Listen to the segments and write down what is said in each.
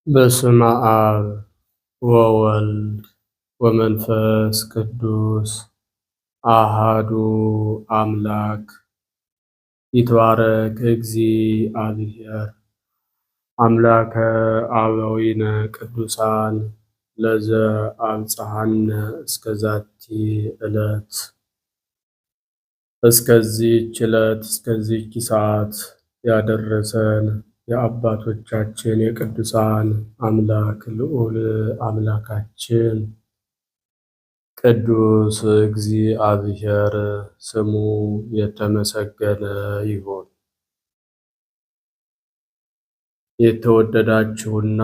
በስመ አብ ወወልድ ወመንፈስ ቅዱስ አሃዱ አምላክ ይትባረክ እግዚአብሔር አምላከ አበዊነ ቅዱሳን ለዘአብጽሐነ እስከዛቲ ዕለት እስከዚህች ሰዓት ያደረሰን የአባቶቻችን የቅዱሳን አምላክ ልዑል አምላካችን ቅዱስ እግዚአብሔር ስሙ የተመሰገነ ይሁን። የተወደዳችሁና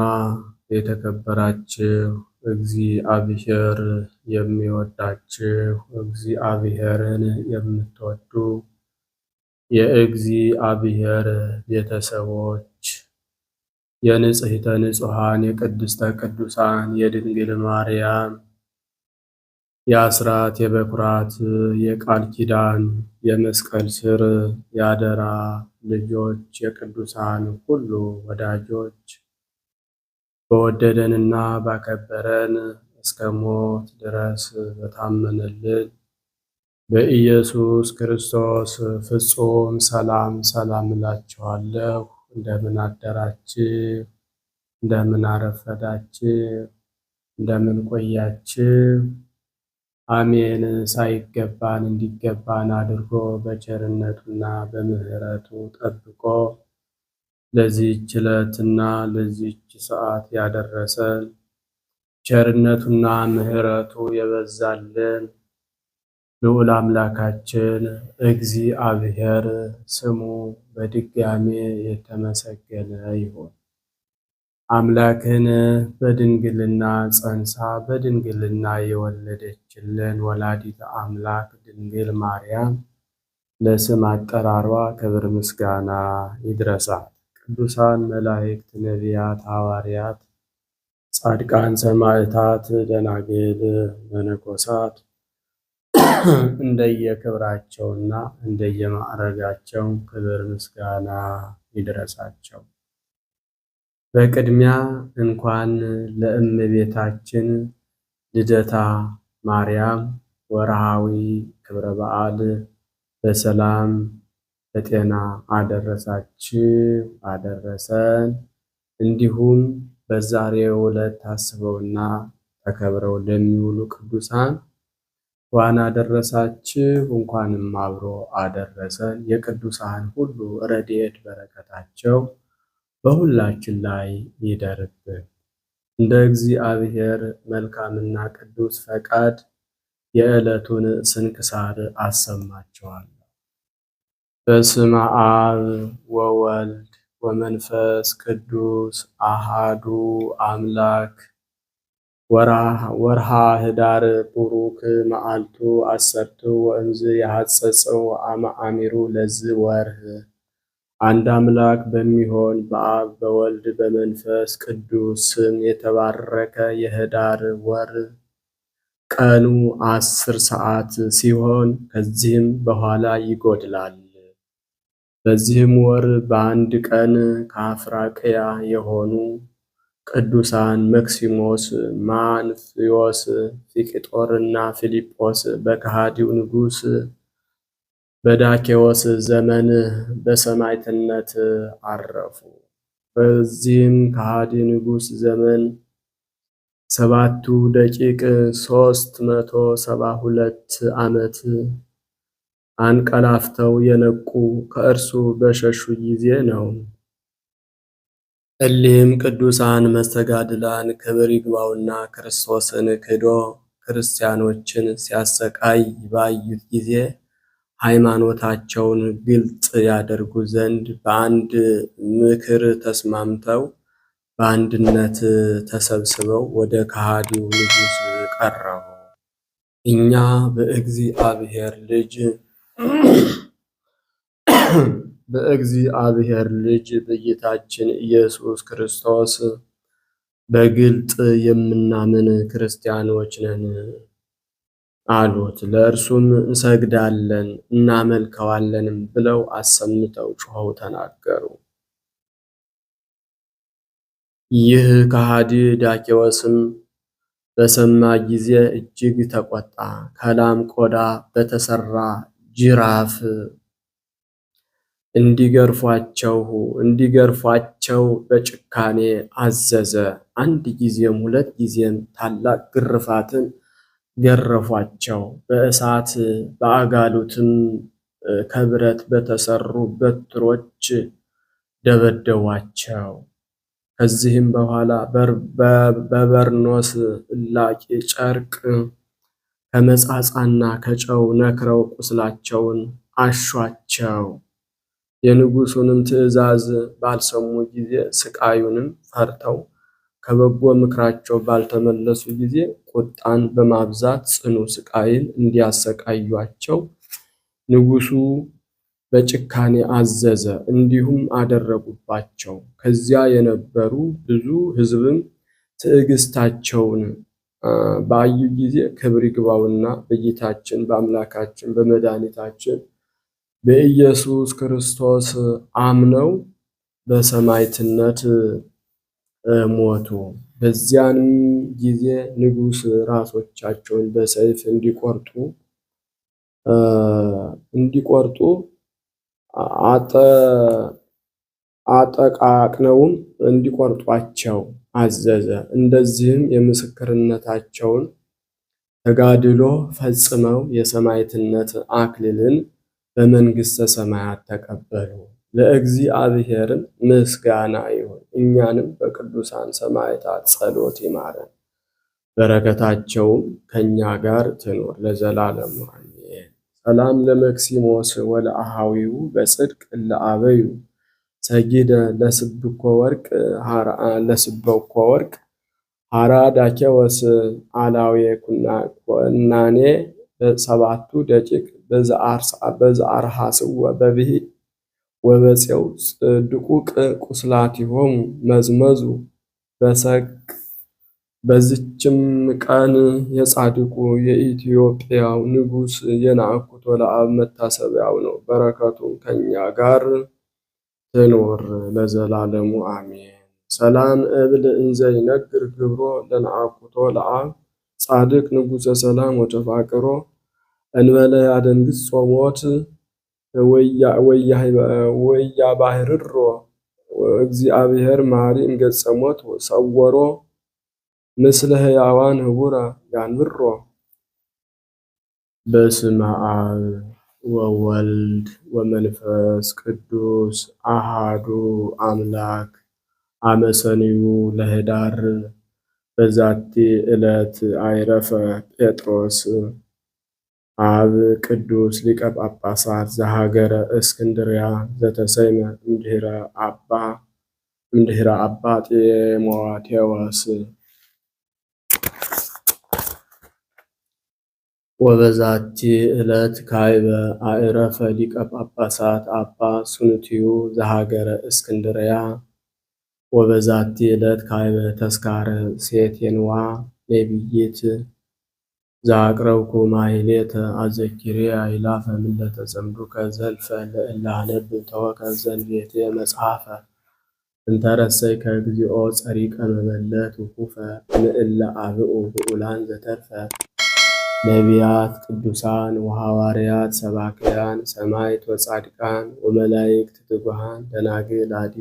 የተከበራችሁ እግዚአብሔር የሚወዳችሁ እግዚአብሔርን የምትወዱ የእግዚአብሔር ቤተሰቦች የንጽሕተ ንጹሐን የቅድስተ ቅዱሳን የድንግል ማርያም የአስራት የበኩራት የቃል ኪዳን የመስቀል ስር የአደራ ልጆች የቅዱሳን ሁሉ ወዳጆች በወደደንና ባከበረን እስከ ሞት ድረስ በታመነልን በኢየሱስ ክርስቶስ ፍጹም ሰላም እላችኋለሁ። እንደምን አደራችሁ? እንደምን አረፈዳችሁ? እንደምን ቆያችሁ? አሜን። ሳይገባን እንዲገባን አድርጎ በቸርነቱና በምሕረቱ ጠብቆ ለዚህች ዕለትና ለዚህች ሰዓት ያደረሰን ቸርነቱና ምሕረቱ የበዛልን ልዑል አምላካችን እግዚአብሔር ስሙ በድጋሜ የተመሰገነ ይሁን። አምላክን በድንግልና ጸንሳ በድንግልና የወለደችልን ወላዲተ አምላክ ድንግል ማርያም ለስም አጠራሯ ክብር ምስጋና ይድረሳት። ቅዱሳን መላእክት፣ ነቢያት፣ ሐዋርያት፣ ጻድቃን፣ ሰማዕታት፣ ደናግል፣ መነኮሳት እንደየክብራቸውና እንደየማዕረጋቸው ክብር ምስጋና ይድረሳቸው። በቅድሚያ እንኳን ለእመቤታችን ልደታ ማርያም ወርሃዊ ክብረ በዓል በሰላም በጤና አደረሳችሁ አደረሰን። እንዲሁም በዛሬው ዕለት ታስበውና ተከብረው ለሚውሉ ቅዱሳን እንኳን አደረሳችሁ፣ እንኳንም አብሮ አደረሰን። የቅዱሳን ሁሉ ረድኤት በረከታቸው በሁላችን ላይ ይደርብን። እንደ እግዚአብሔር መልካምና ቅዱስ ፈቃድ የዕለቱን ስንክሳር አሰማችኋለሁ። በስመ አብ ወወልድ ወመንፈስ ቅዱስ አሃዱ አምላክ ወርሃ ህዳር ቡሩክ መዓልቱ አሰርቱ ወእምዝ የሐጸጸው አማአሚሩ ለዝ ወርህ። አንድ አምላክ በሚሆን በአብ በወልድ በመንፈስ ቅዱስ ስም የተባረከ የህዳር ወር ቀኑ 10 ሰዓት ሲሆን ከዚህም በኋላ ይጎድላል። በዚህም ወር በአንድ ቀን ከአፍራቅያ የሆኑ ቅዱሳን መክሲሞስ፣ ማንፍዮስ፣ ፊቅጦርና ፊልጶስ በከሃዲው ንጉሥ በዳኬዎስ ዘመን በሰማዕትነት አረፉ። በዚህም ከሃዲ ንጉሥ ዘመን 7ቱ ደቂቅ 372 ዓመት አንቀላፍተው የነቁ ከእርሱ በሸሹ ጊዜ ነው። እሊህም ቅዱሳን መስተጋድላን ክብር ይግባውና ክርስቶስን ክዶ ክርስቲያኖችን ሲያሰቃይ ባዩት ጊዜ ሃይማኖታቸውን ግልጥ ያደርጉ ዘንድ በአንድ ምክር ተስማምተው በአንድነት ተሰብስበው ወደ ከሃዲው ንጉሥ ቀረቡ። እኛ በእግዚአብሔር ልጅ በጌታችን ኢየሱስ ክርስቶስ በግልጥ የምናምን ክርስቲያኖች ነን አሉት። ለእርሱም እንሰግዳለን እናመልከዋለንም ብለው አሰምተው ጮኸው ተናገሩ። ይህ ከሃዲ ዳኬዎስም በሰማ ጊዜ እጅግ ተቆጣ። ከላም ቆዳ በተሰራ ጅራፍ እንዲገርፏቸው በጭካኔ አዘዘ። አንድ ጊዜም ሁለት ጊዜም ታላቅ ግርፋትን ገረፏቸው። በእሳት በአጋሉትም ከብረት በተሰሩ በትሮች ደበደቧቸው። ከዚህም በኋላ በበርኖስ እላቂ ጨርቅ ከመጻጻና ከጨው ነክረው ቁስላቸውን አሿቸው። የንጉሡንም ትእዛዝ ባልሰሙ ጊዜ ስቃዩንም ፈርተው ከበጎ ምክራቸው ባልተመለሱ ጊዜ ቁጣን በማብዛት ጽኑ ስቃይን እንዲያሰቃዩአቸው ንጉሡ በጭካኔ አዘዘ። እንዲሁም አደረጉባቸው። ከዚያ የነበሩ ብዙ ሕዝብም ትዕግስታቸውን ባዩ ጊዜ ክብር ይግባውና በጌታችን በአምላካችን በመድኃኒታችን በኢየሱስ ክርስቶስ አምነው በሰማዕትነት ሞቱ። በዚያንም ጊዜ ንጉሥ ራሶቻቸውን በሰይፍ እንዲቆርጡ አጠቃቅነውም እንዲቆርጧቸው አዘዘ። እንደዚህም የምስክርነታቸውን ተጋድሎ ፈጽመው የሰማዕትነት አክሊልን በመንግሥተ ሰማያት ተቀበሉ። ለእግዚአብሔርም ምስጋና ይሁን። እኛንም በቅዱሳን ሰማዕታት ጸሎት ይማረን፣ በረከታቸውም ከእኛ ጋር ትኑር ለዘላለሙ አሜን። ሰላም ለመክሲሞስ ወለአሃዊው በጽድቅ ለአበዩ ሰጊደ ለስብኮ ወርቅ ሐራ ዳኬወስ አላዌ ኩናኔ ሰባቱ ደቂቅ በዘአርሃስወ በብሂ ወበፄው ድቁቅ ቁስላቲሆሙ መዝመዙ በሰቅ። በዚችም ቀን የጻድቁ የኢትዮጵያው ንጉሥ የናኩቶ ለአብ መታሰቢያው ነው። በረከቱም ከእኛ ጋር ትኑር ለዘላለሙ አሜን። ሰላም እብል እንዘ ይነግር ግብሮ ለነአኩቶ ለአብ ጻድቅ ንጉሠ ሰላም ወተፋቅሮ እንበለ ያደንግጽ ጾሞት ወያባህርሮ እግዚአብሔር ማሪ እምገጸ ሞት ሰወሮ ምስለ ሕያዋን ህቡረ ያንብሮ። በስመ አብ ወወልድ ወመንፈስ ቅዱስ አሃዱ አምላክ አመሰኒዩ ለህዳር በዛቲ ዕለት አይረፈ ጴጥሮስ አብ ቅዱስ ሊቀ ጳጳሳት ዘሀገረ እስክንድርያ ዘተሰይመ እምድኅረ አባ ጢሞቴዎስ። ወበዛቲ ዕለት ካዕበ አዕረፈ ሊቀ ጳጳሳት አባ ሱንትዩ ዘሀገረ እስክንድርያ። ወበዛቲ ዕለት ካዕበ ተስካረ ሴቴንዋ ነቢይት ዘአቅረብኩ ማሕሌተ አዘኪርያ ይላፈ ምለተ ጸምዱከ ዘልፈ ለእለ አነብብ ተወከፍ ዘንቤቴ መጽሐፈ እንተረሰይከ እግዚኦ ጸሪቀ መበለት ውኩፈ እምእለ አብኡ ብዑላን ዘተርፈ ነቢያት ቅዱሳን ወሐዋርያት ሰባክያን ሰማዕት ወጻድቃን ወመላእክት ትጉሃን ደናግል አዲ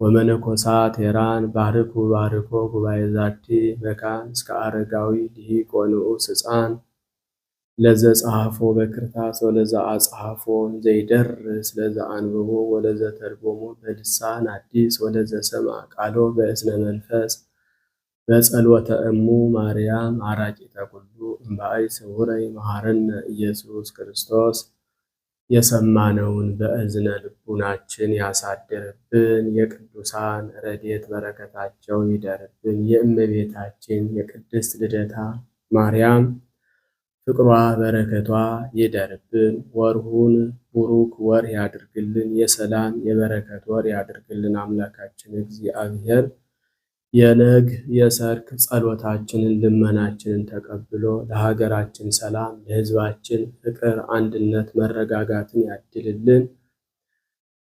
ወመነኮሳት ሄራን ባርኩ ባርኮ ጉባኤ ዛቲ መካን እስከ አረጋዊ ልሂቅ ወንዑስ ሕፃን ለዘ ጸሐፎ በክርታስ ወለዘ አጽሐፎ ዘይደርስ ለዘ አንብቦ ወለዘ ተርጎሞ በልሳን አዲስ ወለዘ ሰምዐ ቃሎ በእዝነ መንፈስ በጸሎተ እሙ ማርያም አራቂተ ኩሉ እምባይ ስውረይ መሐረነ ኢየሱስ ክርስቶስ። የሰማነውን በእዝነ ልቡናችን ያሳድርብን። የቅዱሳን ረድኤት በረከታቸው ይደርብን። የእመቤታችን የቅድስት ልደታ ማርያም ፍቅሯ በረከቷ ይደርብን። ወርሁን ቡሩክ ወር ያድርግልን። የሰላም የበረከት ወር ያድርግልን። አምላካችን እግዚአብሔር የነግ የሰርክ ጸሎታችንን ልመናችንን ተቀብሎ ለሀገራችን ሰላም፣ ለሕዝባችን ፍቅር፣ አንድነት፣ መረጋጋትን ያድልልን።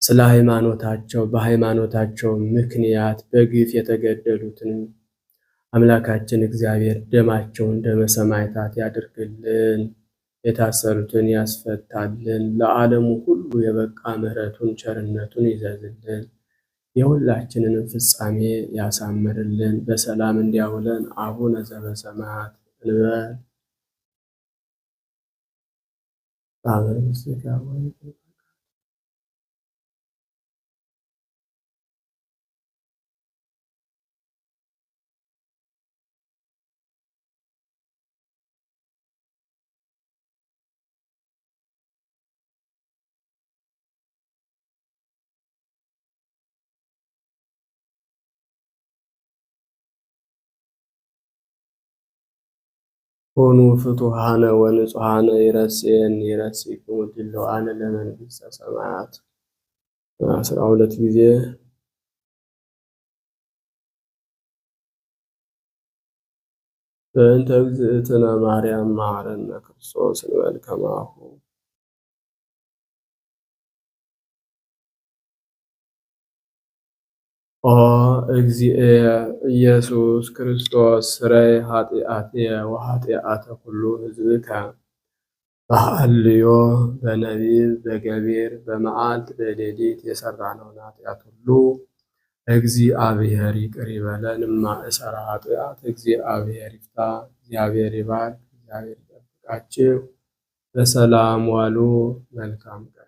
ስለ ሃይማኖታቸው በሃይማኖታቸው ምክንያት በግፍ የተገደሉትን አምላካችን እግዚአብሔር ደማቸውን ደመ ሰማዕታት ያድርግልን፣ የታሰሩትን ያስፈታልን፣ ለዓለሙ ሁሉ የበቃ ምሕረቱን ቸርነቱን ይዘዝልን፣ የሁላችንንም ፍጻሜ ያሳምርልን፣ በሰላም እንዲያውለን አቡነ ዘበሰማያት እንበል። ኮኑ ፍቱሐነ ወንጹሐነ ይረሴክሙ ድሉዋነ ለመንግሥተ ሰማያት። 12 ጊዜ በእንተ እግዝእትነ ማርያም መሐረነ ክርስቶስ እንበል ከማሁ። ኦ እግዚእየ ኢየሱስ ክርስቶስ ስረይ ኃጢአትየ ወኃጢአተ ኩሉ ሕዝብከ በሐልዮ በነቢብ በገቢር በመዓልት በሌሊት የሰራነውን ኃጢአት ሁሉ እግዚአብሔር ይቅር ይበለን። እማእሰረ ኃጢአት እግዚአብሔር ይፍታ። እግዚአብሔር ይባርክ። እግዚአብሔር ይጠብቃችሁ። በሰላም ዋሉ። መልካም ቀን